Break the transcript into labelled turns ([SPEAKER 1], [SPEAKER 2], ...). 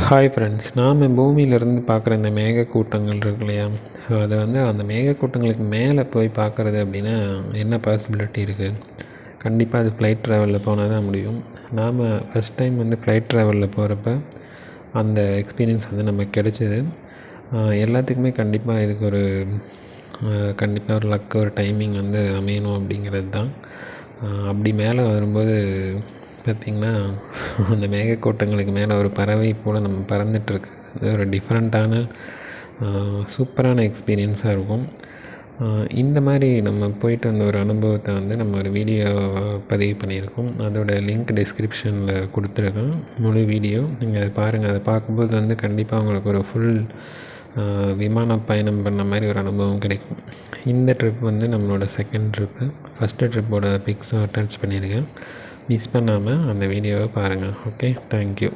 [SPEAKER 1] Hi friends, நாம் பூமியிலேருந்து பார்க்குற இந்த மேகக்கூட்டங்கள் இருக்கு இல்லையா? ஸோ அதை அந்த மேகக்கூட்டங்களுக்கு மேலே போய் பார்க்குறது அப்படின்னா என்ன பாசிபிலிட்டி இருக்குது? கண்டிப்பாக அது ஃப்ளைட் ட்ராவலில் போனால் தான் முடியும். நாம் ஃபஸ்ட் டைம் ஃப்ளைட் ட்ராவலில் போகிறப்ப அந்த எக்ஸ்பீரியன்ஸ் நமக்கு கிடைச்சிது. எல்லாத்துக்குமே கண்டிப்பாக இதுக்கு கண்டிப்பாக ஒரு லக், ஒரு டைமிங் அமையணும் அப்படிங்கிறது தான். அப்படி மேலே வரும்போது பார்த்திங்கன்னா, அந்த மேகக்கூட்டங்களுக்கு மேலே ஒரு பறவை போல் நம்ம பறந்துட்டுருக்கு. அது ஒரு டிஃப்ரெண்ட்டான சூப்பரான எக்ஸ்பீரியன்ஸாக இருக்கும். இந்த மாதிரி நம்ம போயிட்டு வந்த ஒரு அனுபவத்தை நம்ம ஒரு வீடியோ பதிவு பண்ணியிருக்கோம். அதோடய லிங்க் டிஸ்கிரிப்ஷனில் கொடுத்துருக்கோம். முழு வீடியோ நீங்கள் அதை பாருங்கள். அதை பார்க்கும்போது கண்டிப்பாக உங்களுக்கு ஒரு ஃபுல் விமான பயணம் பண்ண மாதிரி ஒரு அனுபவம் கிடைக்கும். இந்த ட்ரிப் நம்மளோட செகண்ட் ட்ரிப்பு. ஃபஸ்ட்டு ட்ரிப்போட பிக்ஸும் அட்டாச் பண்ணியிருக்கேன். மிஸ் பண்ணாமல் அந்த வீடியோவை பாருங்கள். Okay, thank you.